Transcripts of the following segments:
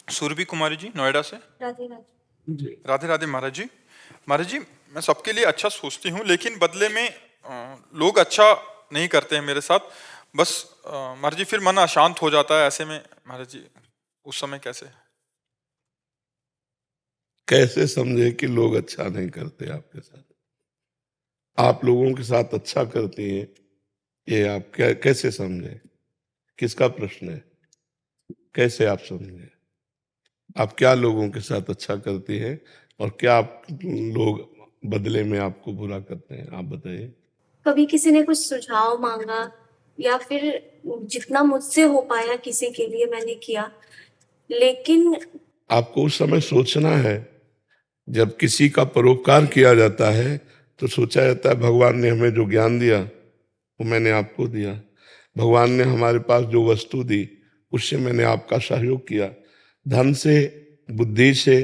सुरभि कुमारी जी, नोएडा से। राधे राधे जी। राधे राधे महाराज जी। महाराज जी, मैं सबके लिए अच्छा सोचती हूँ, लेकिन बदले में लोग अच्छा नहीं करते हैं मेरे साथ। बस महाराज जी, फिर मन अशांत हो जाता है ऐसे में। महाराज जी, उस समय कैसे? कैसे समझे कि लोग अच्छा नहीं करते आपके साथ? आप लोगों के साथ अच्छा करती हैं, ये आप क्या कैसे समझे? किसका प्रश्न है? कैसे आप समझे? आप क्या लोगों के साथ अच्छा करती हैं और क्या आप लोग बदले में आपको बुरा करते हैं? आप बताइए। कभी किसी ने कुछ सुझाव मांगा या फिर जितना मुझसे हो पाया किसी के लिए मैंने किया, लेकिन आपको उस समय सोचना है, जब किसी का परोपकार किया जाता है तो सोचा जाता है भगवान ने हमें जो ज्ञान दिया वो मैंने आपको दिया, भगवान ने हमारे पास जो वस्तु दी उससे मैंने आपका सहयोग किया, धन से, बुद्धि से,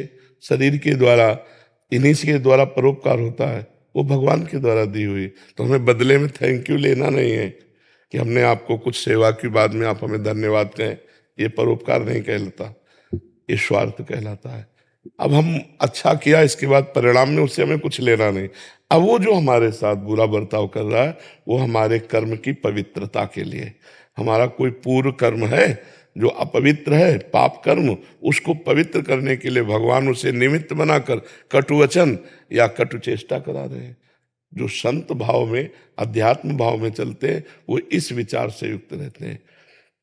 शरीर के द्वारा, इन्हीं के द्वारा परोपकार होता है, वो भगवान के द्वारा दी हुई। तो हमें बदले में थैंक यू लेना नहीं है कि हमने आपको कुछ सेवा की बाद में आप हमें धन्यवाद कहें। ये परोपकार नहीं कहलाता, ये स्वार्थ कहलाता है। अब हम अच्छा किया, इसके बाद परिणाम में उससे हमें कुछ लेना नहीं। अब वो जो हमारे साथ बुरा बर्ताव कर रहा है वो हमारे कर्म की पवित्रता के लिए, हमारा कोई पूर्व कर्म है जो अपवित्र है, पाप कर्म, उसको पवित्र करने के लिए भगवान उसे निमित्त बनाकर कटु वचन या कटु चेष्टा करा रहे हैं। जो संत भाव में, अध्यात्म भाव में चलते हैं वो इस विचार से युक्त रहते हैं।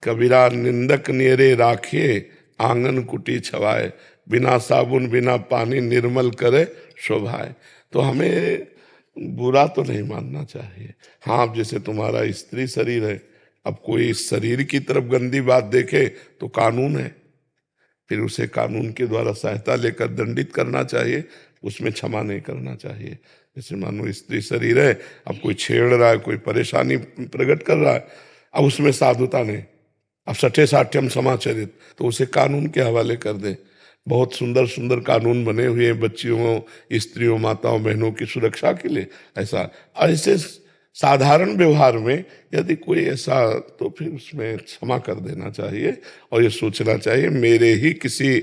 कबीरा निंदक नेरे राखे, आंगन कुटी छवाए, बिना साबुन बिना पानी निर्मल करे शोभाए। तो हमें बुरा तो नहीं मानना चाहिए। हाँ, अब जैसे तुम्हारा स्त्री शरीर है, अब कोई शरीर की तरफ गंदी बात देखे तो कानून है, फिर उसे कानून के द्वारा सहायता लेकर दंडित करना चाहिए, उसमें क्षमा नहीं करना चाहिए। जैसे मानो स्त्री शरीर है, अब कोई छेड़ रहा है, कोई परेशानी प्रकट कर रहा है, अब उसमें साधुता नहीं, अब सठे साठ्यम समाचरित, तो उसे कानून के हवाले कर दे। बहुत सुंदर सुंदर कानून बने हुए हैं बच्चियों, स्त्रियों, माताओं, बहनों की सुरक्षा के लिए। ऐसा ऐसे साधारण व्यवहार में यदि कोई ऐसा, तो फिर उसमें क्षमा कर देना चाहिए और ये सोचना चाहिए मेरे ही किसी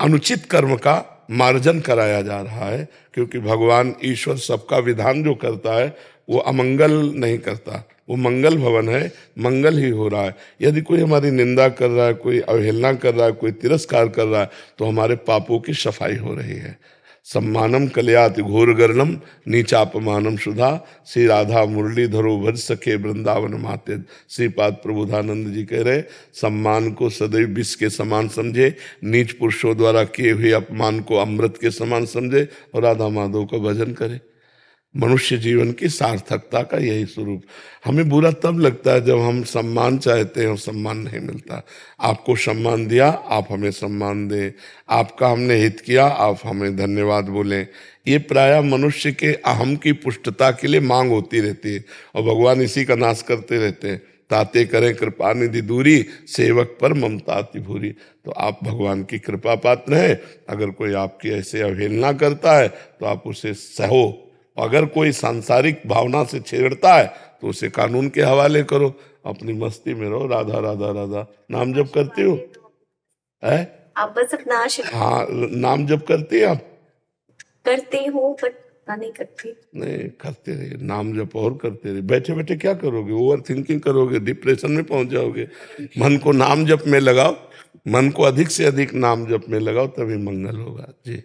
अनुचित कर्म का मार्जन कराया जा रहा है, क्योंकि भगवान ईश्वर सबका विधान जो करता है वो अमंगल नहीं करता, वो मंगल भवन है, मंगल ही हो रहा है। यदि कोई हमारी निंदा कर रहा है, कोई अवहेलना कर रहा है, कोई तिरस्कार कर रहा है, तो हमारे पापों की सफाई हो रही है। सम्मानम कल्याति घोर गर्णम नीचापमानम सुधा, श्री राधा मुरलीधरो भज सके वृंदावन माते। श्रीपाद प्रबोधानंद जी कह रहे, सम्मान को सदैव विष के समान समझे, नीच पुरुषों द्वारा किए हुए अपमान को अमृत के समान समझे और राधा माधव का भजन करे। मनुष्य जीवन की सार्थकता का यही स्वरूप। हमें बुरा तब लगता है जब हम सम्मान चाहते हैं और सम्मान नहीं मिलता। आपको सम्मान दिया, आप हमें सम्मान दें, आपका हमने हित किया, आप हमें धन्यवाद बोलें। ये प्रायः मनुष्य के अहम की पुष्टता के लिए मांग होती रहती है और भगवान इसी का नाश करते रहते हैं। ताते करें कृपा निधि दूरी, सेवक पर ममता अति भूरी। तो आप भगवान की कृपा पात्र हैं। अगर कोई आपकी ऐसे अवहेलना करता है तो आप उसे सहो, अगर कोई सांसारिक भावना से छेड़ता है तो उसे कानून के हवाले करो, अपनी मस्ती में रहो। राधा राधा राधा नाम जप करते हो है? आप बस अपना हाँ, नाम जप करते हैं आप? करते हो बट नहीं करती। नहीं, करते रहिए, नाम जप और करते रहिए। बैठे बैठे क्या करोगे? ओवर थिंकिंग करोगे, डिप्रेशन में पहुंच जाओगे। मन को नाम जप में लगाओ, मन को अधिक से अधिक नाम जप में लगाओ, तभी मंगल होगा जी।